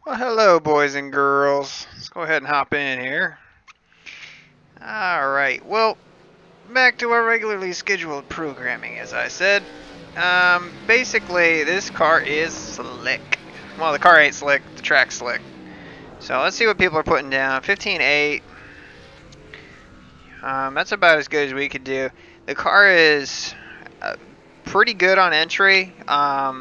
Well, hello, boys and girls. Let's go ahead and hop in here. Alright, well, back to our regularly scheduled programming, as I said. Basically, this car is slick. Well, the car ain't slick, the track's slick. So let's see what people are putting down. 15.8. That's about as good as we could do. The car is pretty good on entry. I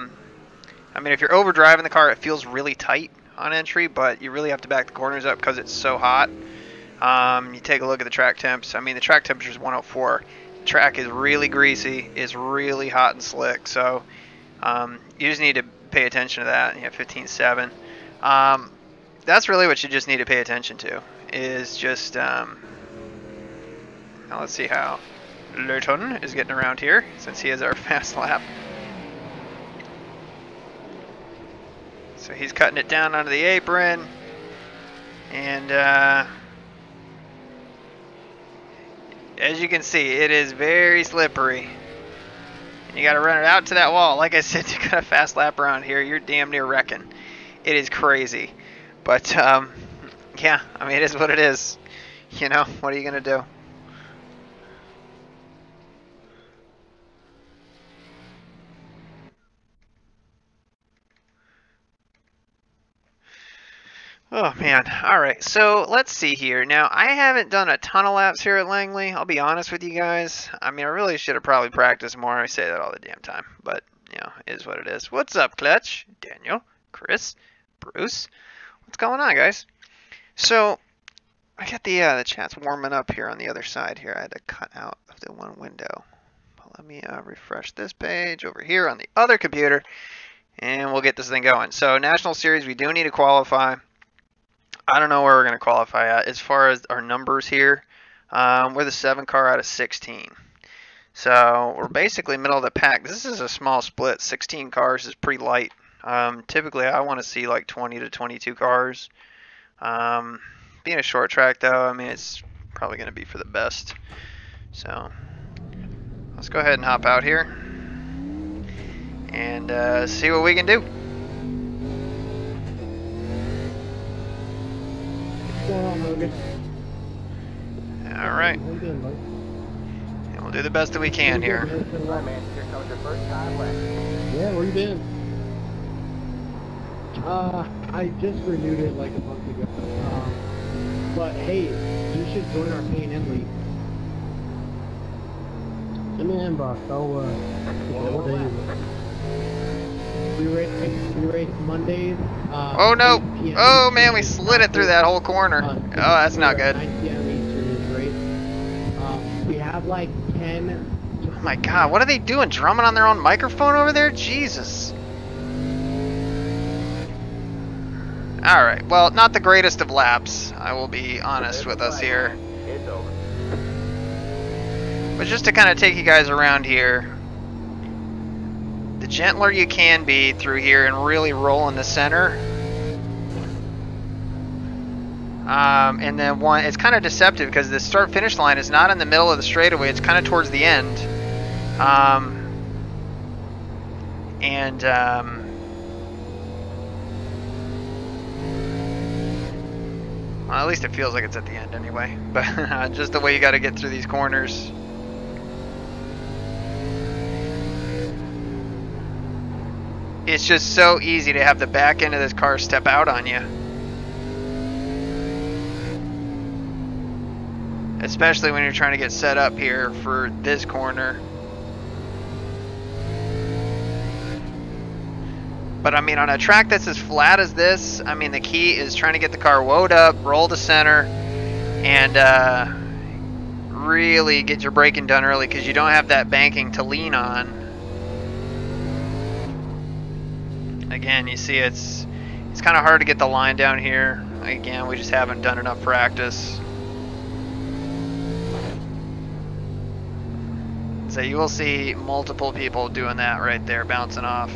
mean, if you're overdriving the car, it feels really tight on entry, but you really have to back the corners up because it's so hot. You take a look at the track temps. I mean, the track temperature is 104. The track is really greasy. It's really hot and slick. So you just need to pay attention to that. You have 15.7. That's really what you just need to pay attention to. Is just now let's see how Langley is getting around here since he is our fast lap. So he's cutting it down onto the apron, and as you can see, it is very slippery. And you got to run it out to that wall. Like I said, to cut a fast lap around here, you're damn near wrecking. It is crazy, but yeah, I mean, it is what it is. You know, what are you gonna do? Oh man, alright, so let's see here. Now, I haven't done a ton of laps here at Langley, I'll be honest with you guys. I mean, I really should have probably practiced more. I say that all the damn time, but, you know, it is what it is. What's up, Clutch? Daniel? Chris? Bruce? What's going on, guys? So, I got the chat's warming up here on the other side here. I had to cut out of the one window. But let me refresh this page over here on the other computer, and we'll get this thing going. So, National Series, we do need to qualify. I don't know where we're going to qualify at. As far as our numbers here, we're the 7 car out of 16. So we're basically middle of the pack. This is a small split. 16 cars is pretty light. Typically, I want to see like 20 to 22 cars. Being a short track, though, I mean, it's probably going to be for the best. So let's go ahead and hop out here and see what we can do. Alright. And we'll do the best that we can here. Alright, man. Here comes your first time left. Yeah, where you been? I just renewed it like a month ago. But hey, you should join our P&M league. Send me an inbox. What day is it? We race Mondays. Oh no! Oh man, we slid it through that whole corner. Oh, that's not good. 9 p.m. Eastern is race. We have like 10. Oh my god, what are they doing? Drumming on their own microphone over there? Jesus. Alright, well, not the greatest of laps. I will be honest with us here. It's over. But just to kind of take you guys around here, the gentler you can be through here and really roll in the center. And then it's kind of deceptive because the start finish line is not in the middle of the straightaway, it's kind of towards the end. Well, at least it feels like it's at the end anyway. But just the way you got to get through these corners. It's just so easy to have the back end of this car step out on you. Especially when you're trying to get set up here for this corner. But I mean, on a track that's as flat as this, I mean, the key is trying to get the car woed up, roll to center, and really get your braking done early because you don't have that banking to lean on. Again, you see it's kind of hard to get the line down here. Again, we just haven't done enough practice. So you will see multiple people doing that right there, bouncing off.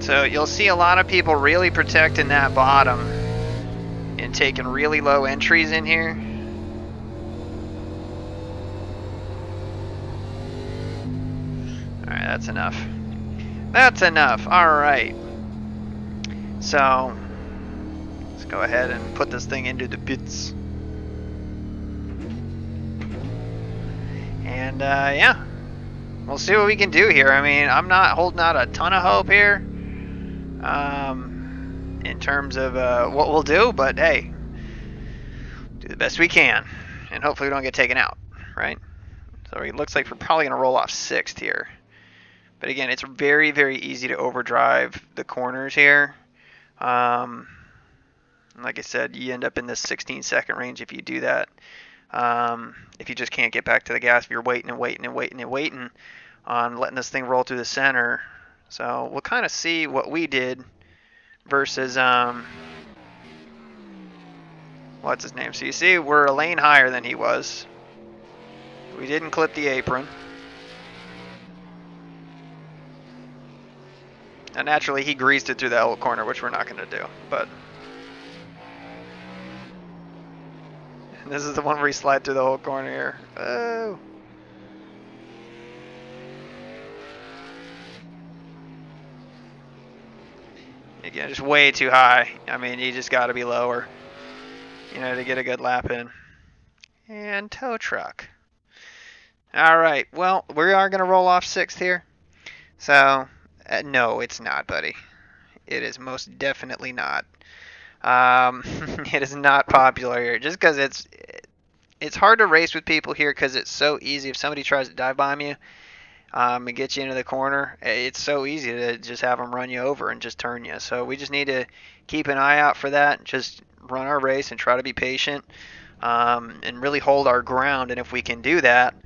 So you'll see a lot of people really protecting that bottom. and taking really low entries in here. Alright, that's enough. That's enough. Alright. So, let's go ahead and put this thing into the pits. And, yeah. We'll see what we can do here. I mean, I'm not holding out a ton of hope here. In terms of what we'll do, but hey, do the best we can. And hopefully we don't get taken out, right? So it looks like we're probably going to roll off 6th here. But again, it's very, very easy to overdrive the corners here. Like I said, you end up in this 16-second range if you do that. If you just can't get back to the gas, if you're waiting and waiting and waiting and waiting on letting this thing roll through the center. So we'll kind of see what we did versus, what's his name? So you see, we're a lane higher than he was. We didn't clip the apron. And naturally, he greased it through that little corner, which we're not going to do. But this is the one where he slid through the whole corner here. Oh. Again, just way too high. I mean, you just got to be lower, you know, to get a good lap in. And tow truck. All right. Well, we are going to roll off 6th here. So, no, it's not, buddy. It is most definitely not. It is not popular here, just because it's hard to race with people here because it's so easy. If somebody tries to dive bomb you and get you into the corner, it's so easy to just have them run you over and just turn you. So we just need to keep an eye out for that. Just run our race and try to be patient and really hold our ground. And if we can do that,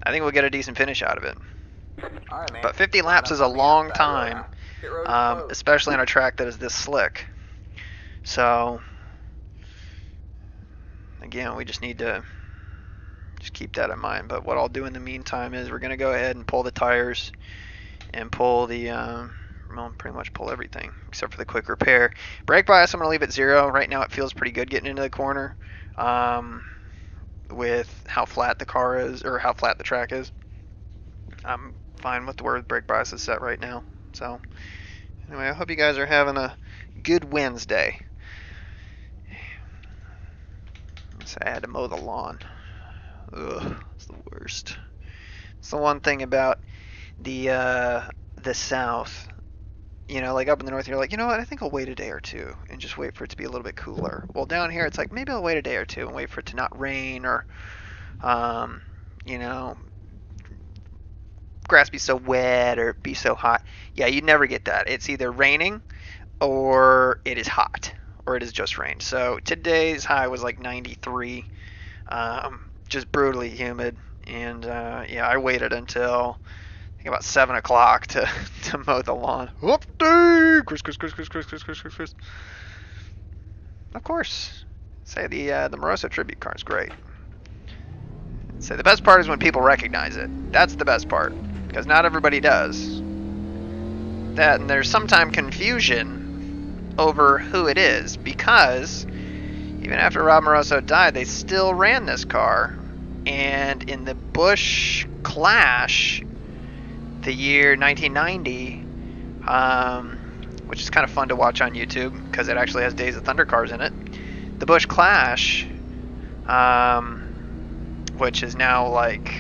I think we'll get a decent finish out of it. All right, man. But 50 laps is a long time, especially on a track that is this slick. So, again, we just need to just keep that in mind. But what I'll do in the meantime is we're going to go ahead and pull the tires and pull the, well, pretty much pull everything except for the quick repair. Brake bias, I'm going to leave at 0. Right now it feels pretty good getting into the corner with how flat the car is, or how flat the track is. I'm fine with where the brake bias is set right now. So, anyway, I hope you guys are having a good Wednesday. So I had to mow the lawn. Ugh, it's the worst. It's the one thing about the South. You know, like up in the North, you're like, you know what, I think I'll wait a day or two and just wait for it to be a little bit cooler. Well, down here, it's like, maybe I'll wait a day or two and wait for it to not rain or, you know, grass be so wet or be so hot. Yeah, you never get that. It's either raining or it is hot, or it is just rain. So today's high was like 93, just brutally humid. And yeah, I waited until I think about 7 o'clock to mow the lawn. Whoop-dee! Chris. Of course. Say the Moroso tribute car is great. Say the best part is when people recognize it. That's the best part, because not everybody does. That, and there's sometimes confusion over who it is, because even after Rob Moroso died, they still ran this car. And in the Busch Clash, the year 1990, which is kind of fun to watch on YouTube because it actually has Days of Thunder cars in it. The Busch Clash, which is now like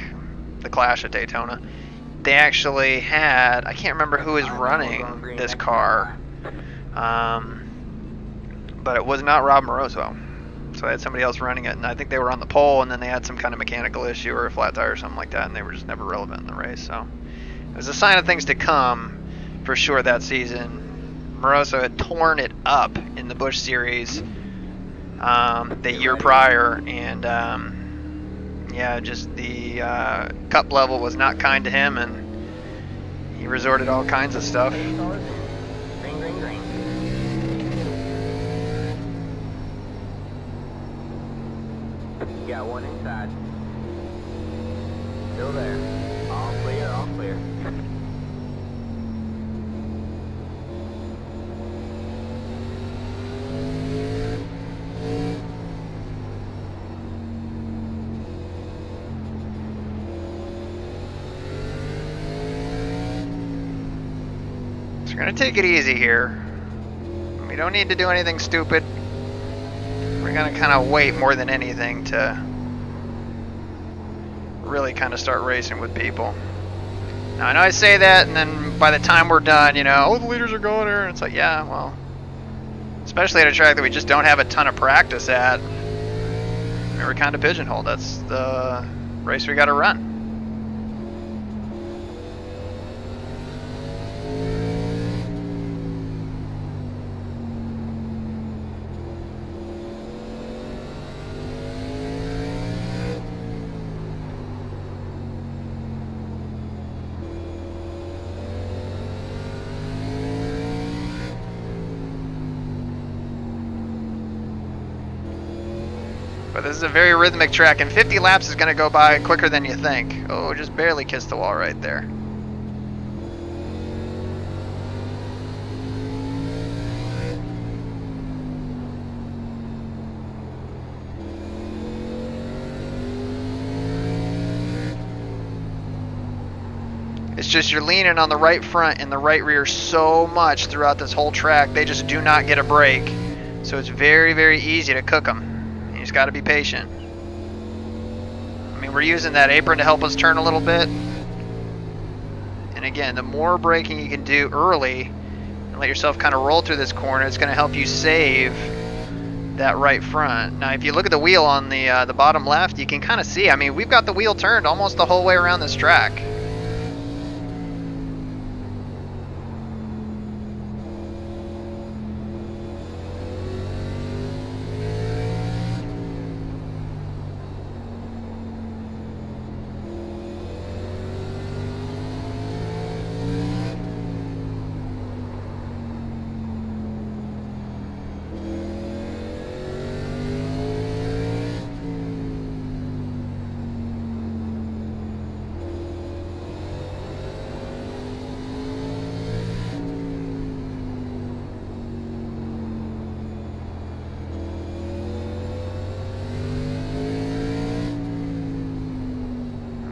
the Clash at Daytona, they actually had, I can't remember who is running this car, but it was not Rob Moroso. So they had somebody else running it, and I think they were on the pole, and then they had some kind of mechanical issue or a flat tire or something like that, and they were just never relevant in the race. So it was a sign of things to come for sure that season. Moroso had torn it up in the Busch Series the year prior, and yeah, just the cup level was not kind to him, and he resorted to all kinds of stuff. Green. You got one inside. Still there. All clear, all clear. So we're gonna take it easy here. We don't need to do anything stupid. We're gonna kind of wait more than anything to really kind of start racing with people. Now I know I say that, and then by the time we're done, you know, oh, the leaders are going here, and it's like, yeah, well, especially at a track that we just don't have a ton of practice at, we're kind of pigeonholed. That's the race we got to run. But this is a very rhythmic track, and 50 laps is going to go by quicker than you think. Oh, just barely kissed the wall right there. It's just you're leaning on the right front and the right rear so much throughout this whole track. They just do not get a break. So it's very, very easy to cook them. You just got to be patient. I mean, we're using that apron to help us turn a little bit. And again, the more braking you can do early and let yourself kind of roll through this corner, it's going to help you save that right front. Now, if you look at the wheel on the bottom left, you can kind of see, I mean, we've got the wheel turned almost the whole way around this track.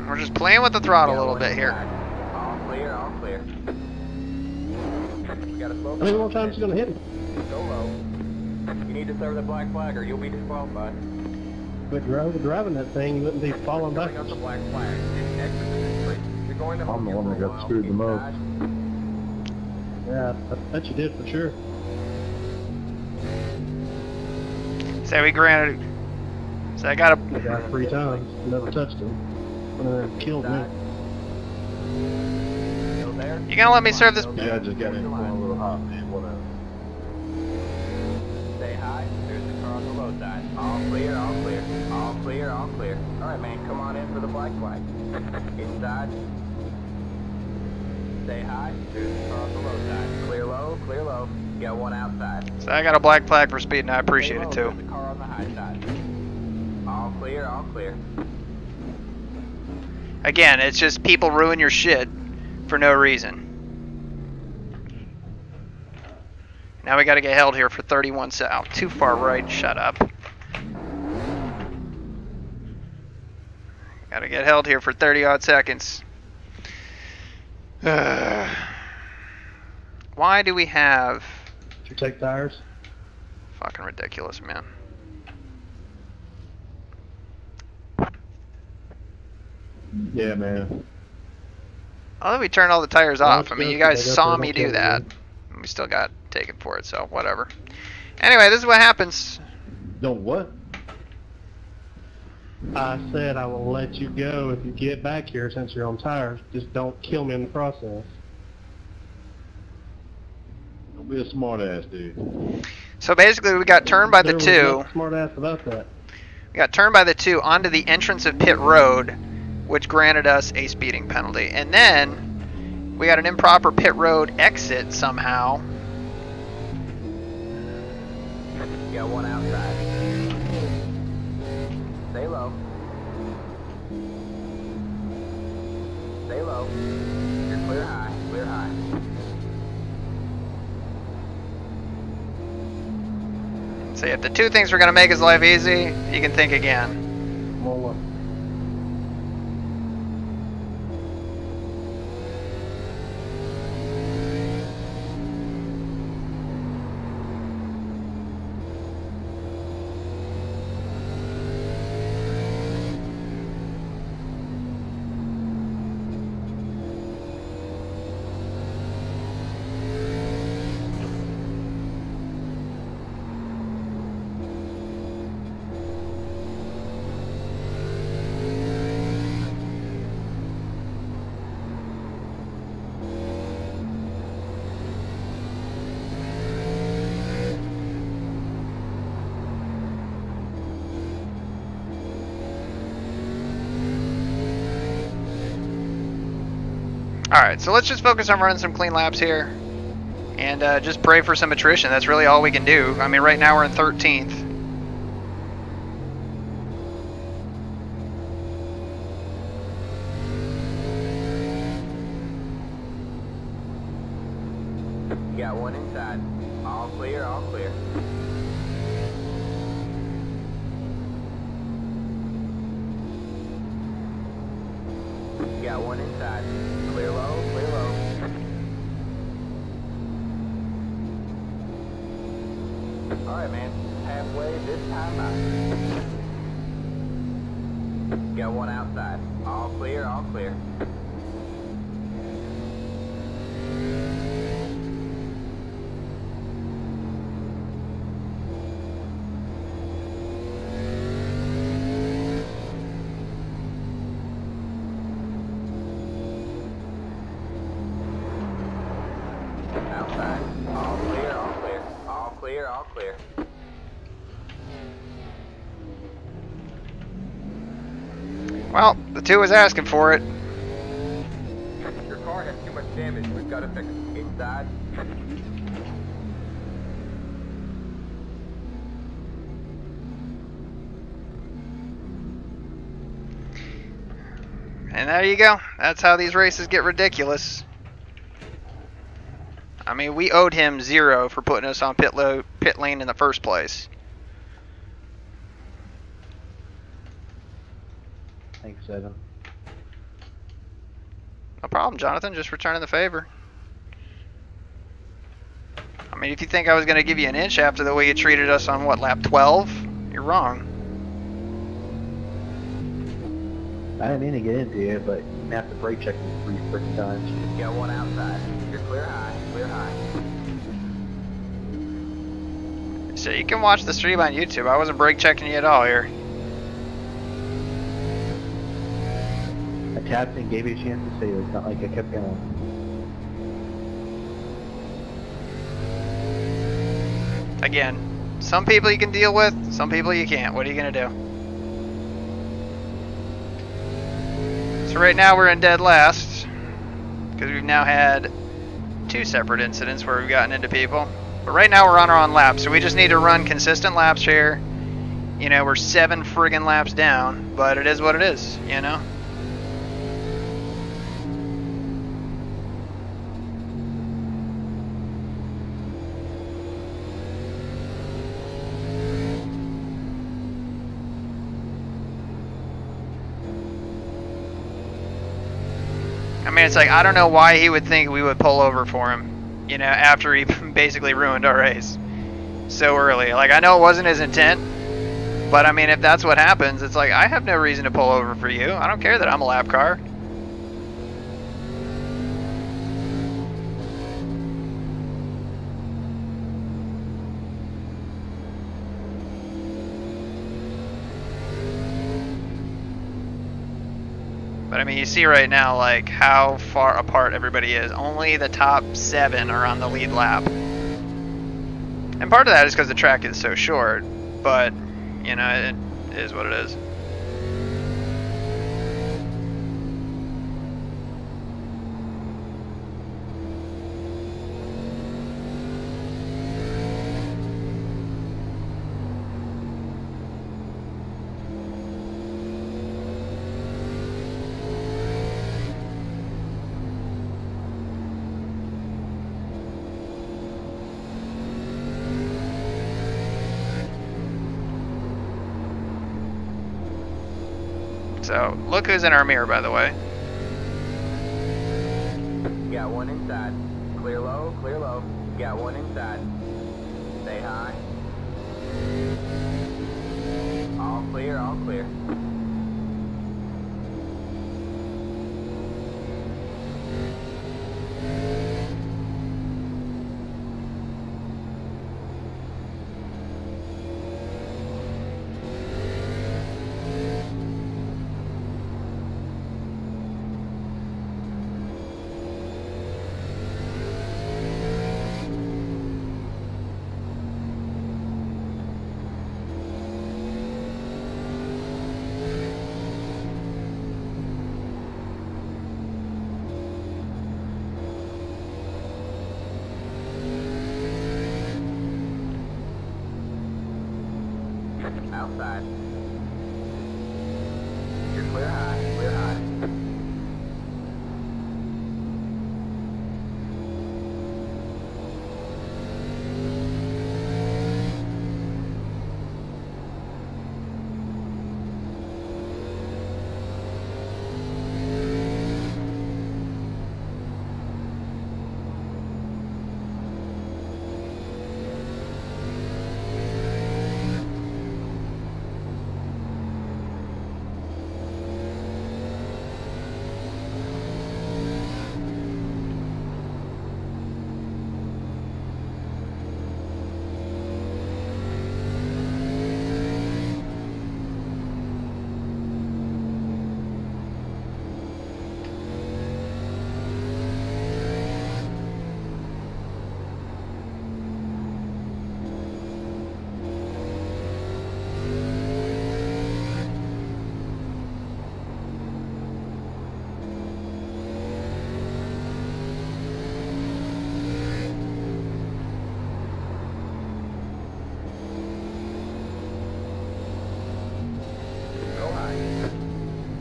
We're just playing with the throttle a little bit here. All clear, all clear. We got a slow. How many more times you gonna hit him? Go low. You need to serve the black flag or you'll be disqualified. If you're driving that thing, you wouldn't be falling Coming backwards. up the black flag. Exit this place. You're going to I'm the here one for that a got while. screwed the most. Yeah, I bet you did for sure. Say we granted. So I got a. I got 3 times, never touched him. Killed me. Still there? You gonna let me serve this? Yeah, I just got in going a little hot, man. Whatever. Stay high. There's the car on the low side. All clear, all clear. All clear, all clear. Alright, man, come on in for the black flag. Inside. Stay high. There's the car on the low side. Clear low, clear low. You got one outside. So I got a black flag for speeding. I appreciate it Stay low, too. there's the car on the high side. All clear, all clear. Again, it's just people ruin your shit for no reason. Now we got to get held here for 31 seconds. Oh, too far right. Shut up. Got to get held here for 30 odd seconds. Why do we have... Did you take tires? Fucking ridiculous, man. Yeah, man. Although we turned all the tires Well, off. I mean, you guys they got saw the me hotel do that. room. We still got taken for it, so whatever. Anyway, this is what happens. Don't what? I said I will let you go if you get back here since you're on tires. Just don't kill me in the process. Don't be a smart ass, dude. So basically, we got turned by the There was two. nothing smart ass about that. We got turned by the two onto the entrance of pit road, which granted us a speeding penalty. And then we got an improper pit road exit somehow. You got one outside. Stay low. Stay low. You're clear high. Clear high. So if the two things were going to make his life easy, you can think again. More Alright, so let's just focus on running some clean laps here. And just pray for some attrition. That's really all we can do. I mean, right now we're in 13th. Got one inside. All clear, all clear. Got one inside. Clear low, clear low. Alright, man. Halfway this time out. Got one outside. All clear, all clear. Outside. All clear, all clear. All clear, all clear. Well, the 2 was asking for it. Your car has too much damage. We've got to fix it. Inside. And there you go. That's how these races get ridiculous. I mean, we owed him 0 for putting us on pit lane in the first place. Thanks, Evan. No problem, Jonathan. Just returning the favor. I mean, if you think I was going to give you an inch after the way you treated us on, what, lap 12? You're wrong. I didn't mean to get into you, but you have to brake check me 3 freaking times. Got one outside. You're clear high, clear high. So you can watch the stream on YouTube. I wasn't brake checking you at all here. I tapped and gave you a chance to say it. It's not like I kept going. Again, some people you can deal with, some people you can't. What are you going to do? So right now we're in dead last because we've now had 2 separate incidents where we've gotten into people. But right now we're on our own lap, so we just need to run consistent laps here. You know, we're 7 friggin' laps down, but it is what it is, you know? I mean, it's like, I don't know why he would think we would pull over for him, you know, after he basically ruined our race so early. Like, I know it wasn't his intent, but I mean, if that's what happens, it's like, I have no reason to pull over for you. I don't care that I'm a lap car. But I mean, you see right now, like, how far apart everybody is. Only the top 7 are on the lead lap. And part of that is because the track is so short, but, you know, it is what it is. So, look who's in our mirror, by the way. Got one inside. Clear low, clear low. Got one inside. Stay high. All clear, all clear. outside. You're clear high, clear high.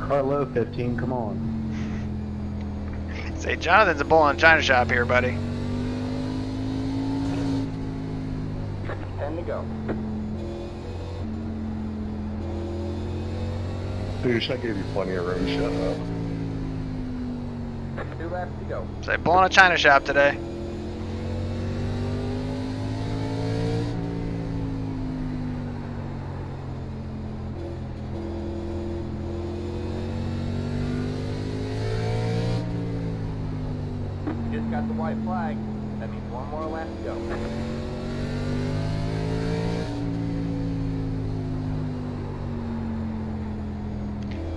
Carlo 15, come on. Say, Jonathan's a bull in a china shop here, buddy. 10 to go. Douche, I gave you plenty of room. Shut up. 2 laps to go. Say, bull in a china shop today. Just got the white flag. That means 1 more lap to go.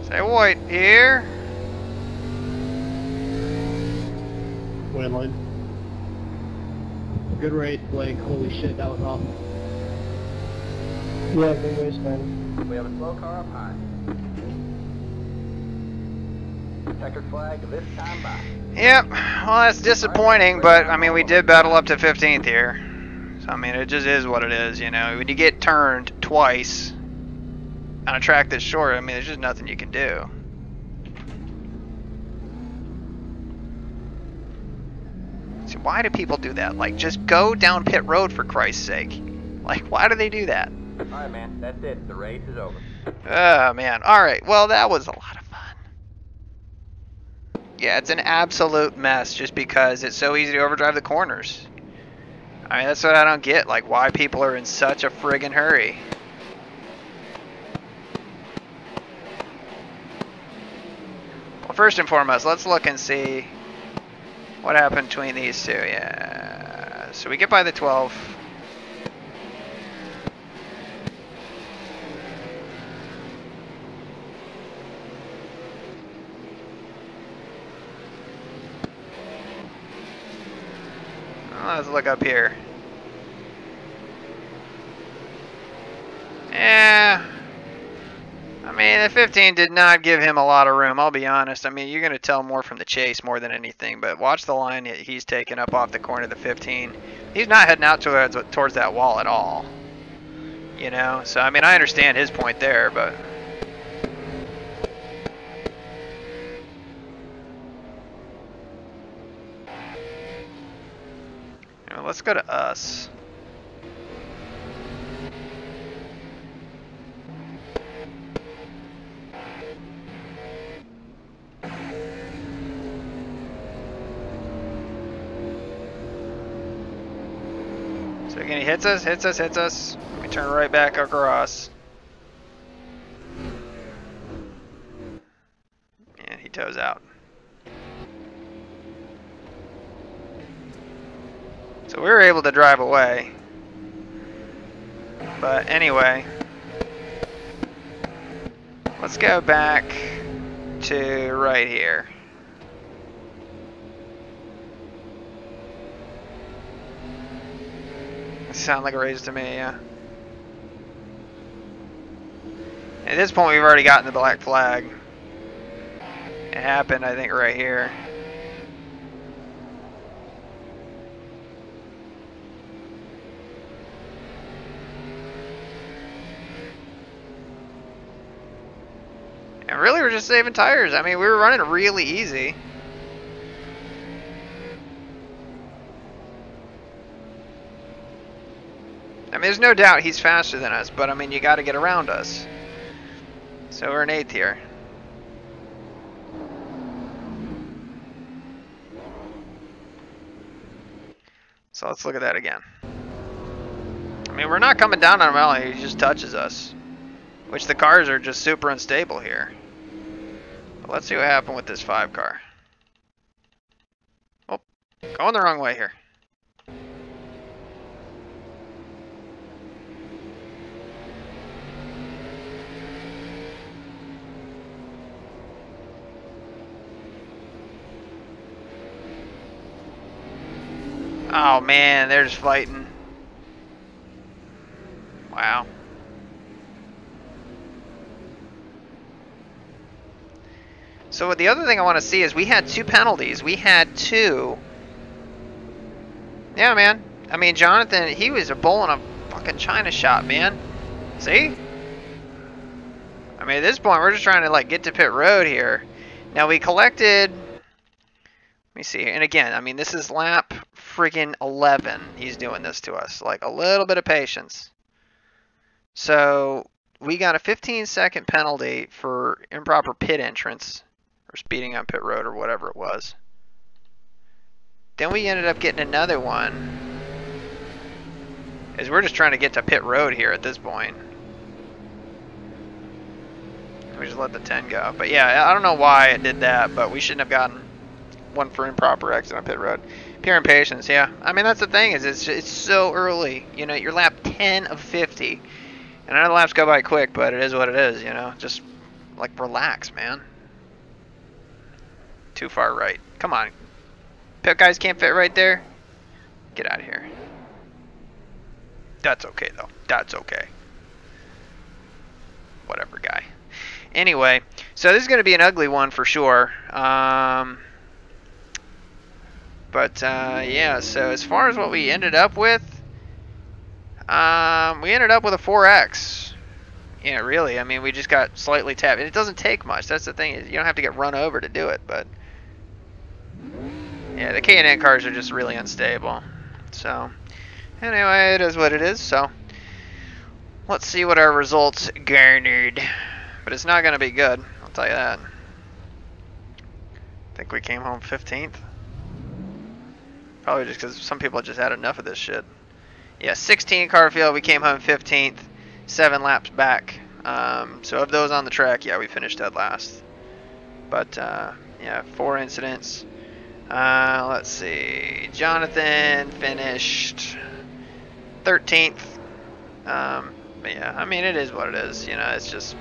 Say, white here. Windland. Good race, Blake. Holy shit, that was awesome. Yeah, good race, man. We have a slow car up high. Checkered flag this time by. Yep, well that's disappointing, but I mean we did battle up to 15th here. So I mean it just is what it is, you know. When you get turned twice on a track that's short, I mean there's just nothing you can do. See, why do people do that? Like just go down pit road for Christ's sake. Like why do they do that? Alright man, that's it. The race is over. Oh man, alright, well that was a lot of fun. Yeah, it's an absolute mess just because it's so easy to overdrive the corners. I mean, that's what I don't get, like why people are in such a friggin' hurry. Well, first and foremost, let's look and see what happened between these two. Yeah, so we get by the 12. Let's look up here. Yeah. I mean, the 15 did not give him a lot of room, I'll be honest. I mean, you're going to tell more from the chase more than anything, but watch the line he's taking up off the corner of the 15. He's not heading out towards that wall at all. You know? So, I mean, I understand his point there, but... Let's go to us. So again, he hits us. We turn right back across. And he toes out. So we were able to drive away. But anyway, let's go back to right here. Sound like a race to me, yeah. At this point, we've already gotten the black flag. It happened, I think, right here. really, we're just saving tires. I mean, we were running really easy. I mean, there's no doubt he's faster than us, but I mean, you got to get around us. So we're in 8th here. So let's look at that again. I mean, we're not coming down on him at all. He just touches us. Which the cars are just super unstable here. But let's see what happened with this 5 car. Oh, going the wrong way here. Oh man, they're just fighting. Wow. So the other thing I want to see is we had 2 penalties. We had 2. Yeah, man. I mean, Jonathan, he was bowling a fucking China shot, man. See? I mean, at this point, we're just trying to like get to pit road here. Now we collected. Let me see here. And again, I mean, this is lap freaking 11. He's doing this to us. Like a little bit of patience. So we got a 15-second penalty for improper pit entrance or speeding on pit road or whatever it was. Then we ended up getting another one. As we're just trying to get to pit road here at this point. We just let the 10 go. But yeah, I don't know why it did that, but we shouldn't have gotten one for improper exit on pit road. Pure impatience, yeah. I mean, that's the thing, is it's so early. You know, you're lap 10 of 50. And I know the laps go by quick, but it is what it is, you know. Just, like, relax, man. Too far right. Come on. Pit guys can't fit right there. Get out of here. That's okay, though. That's okay. Whatever, guy. Anyway, so this is going to be an ugly one for sure. Yeah, so as far as what we ended up with, we ended up with a 4X. Yeah, really. I mean, we just got slightly tapped. And it doesn't take much. That's the thing. You don't have to get run over to do it. But yeah, the K&N cars are just really unstable. So anyway, it is what it is. So let's see what our results garnered. But it's not going to be good. I'll tell you that. I think we came home 15th. Probably just because some people just had enough of this shit. Yeah, 16 car field, we came home 15th, 7 laps back. So of those on the track, yeah, we finished dead last. But yeah, 4 incidents. Let's see, Jonathan finished 13th. But yeah, I mean, it is what it is. You know, it's just,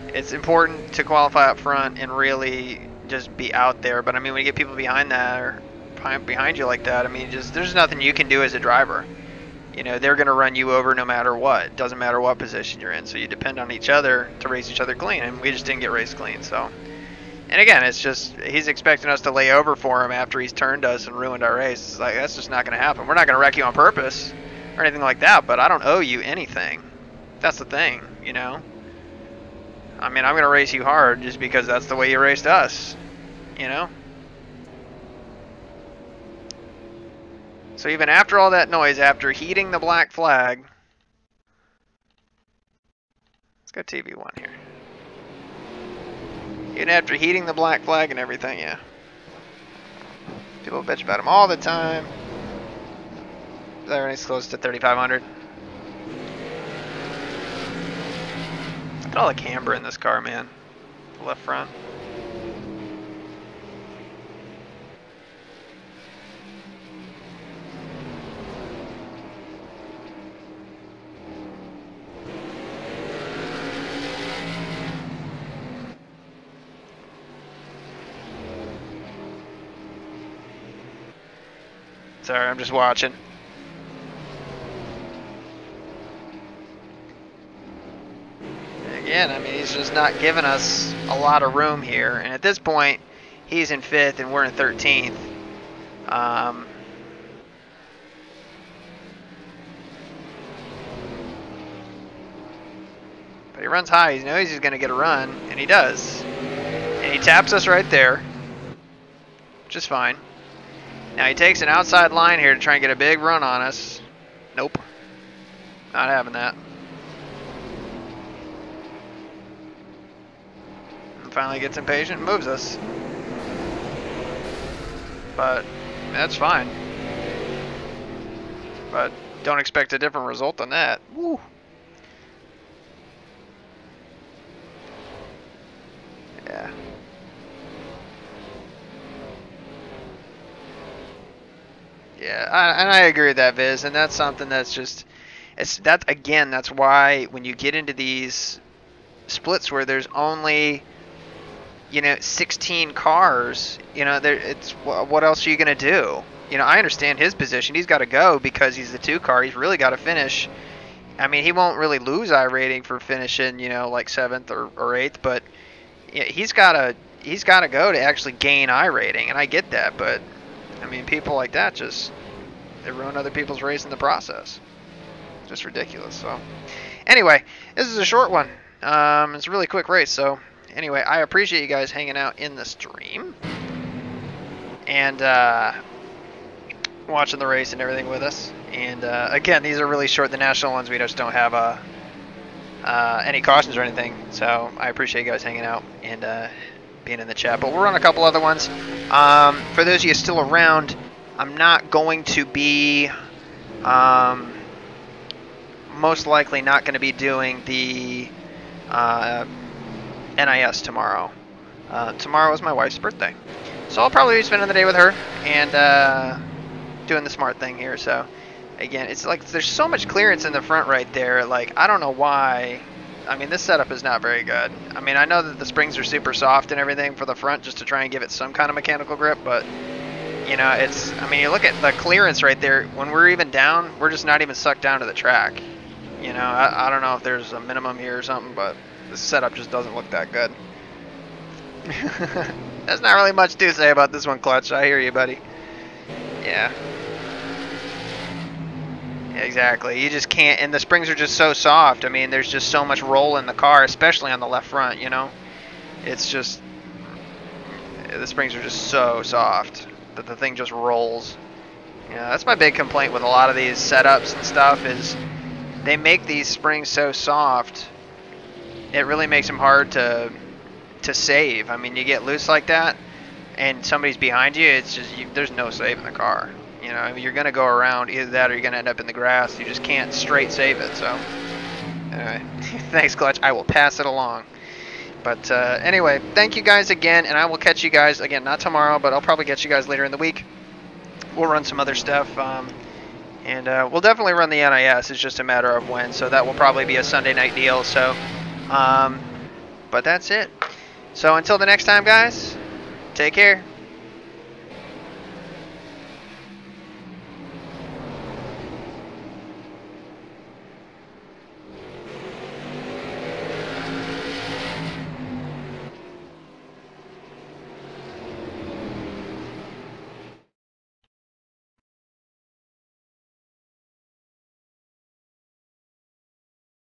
it's important to qualify up front and really just be out there. But I mean, when you get people behind that or behind you like that, I mean, just there's nothing you can do as a driver. You know, they're going to run you over no matter what. It doesn't matter what position you're in. So you depend on each other to race each other clean. And we just didn't get raced clean. So, and again, it's just, he's expecting us to lay over for him after he's turned us and ruined our race. It's like, that's just not going to happen. We're not going to wreck you on purpose or anything like that, but I don't owe you anything. That's the thing, you know? I mean, I'm going to race you hard just because that's the way you raced us, you know? So even after all that noise, after heating the black flag, let's go TV1 here. Even after heating the black flag and everything, yeah. People bitch about him all the time. Everything's close to 3,500. Look at all the camber in this car, man. The left front. Sorry, I'm just watching. Again, I mean, he's just not giving us a lot of room here. And at this point, he's in 5th and we're in 13th. But he runs high. He knows he's going to get a run, and he does. And he taps us right there, which is fine. Now he takes an outside line here to try and get a big run on us. Nope. Not having that. And finally gets impatient and moves us. But that's fine. But don't expect a different result than that. Woo. Yeah. Yeah, and I agree with that, Viz, and that's something that's just, that's why when you get into these splits where there's only, 16 cars, it's what else are you gonna do? I understand his position. He's got to go because he's the 2 car. He's really got to finish. I mean, he won't really lose iRating for finishing, like 7th or 8th, but he's got to go to actually gain iRating, and I get that, but I mean, people like that they ruin other people's race in the process. Just ridiculous. So, anyway, this is a short one. It's a really quick race. So, anyway, I appreciate you guys hanging out in the stream and watching the race and everything with us. And again, these are really short. The national ones, we just don't have any cautions or anything. So, I appreciate you guys hanging out and being in the chat. But we'll run a couple other ones. For those of you still around, I'm not going to be, most likely not going to be doing the NIS tomorrow. Tomorrow is my wife's birthday. So I'll probably be spending the day with her and doing the smart thing here. So again, it's like there's so much clearance in the front right there. Like, I don't know why. I mean, this setup is not very good. I mean, I know that the springs are super soft and everything for the front just to try and give it some kind of mechanical grip, but, I mean, you look at the clearance right there. When we're even down, we're just not even sucked down to the track. I don't know if there's a minimum here or something, but the setup just doesn't look that good. There's not really much to say about this one, Clutch. I hear you, buddy. Yeah. Exactly. You just can't, and the springs are just so soft. I mean, there's just so much roll in the car, especially on the left front, It's just, the springs are just so soft that the thing just rolls. That's my big complaint with a lot of these setups and stuff is they make these springs so soft, it really makes them hard to save. I mean, you get loose like that, and somebody's behind you, it's just, there's no saving the car. I mean, you're going to go around either that or you're going to end up in the grass. You just can't straight save it. So, anyway, thanks, Clutch. I will pass it along. But anyway, thank you guys again, and I will catch you guys again, not tomorrow, but I'll probably get you guys later in the week. We'll run some other stuff, and we'll definitely run the NIS. It's just a matter of when, so that will probably be a Sunday night deal. So, but that's it. So until the next time, guys, take care.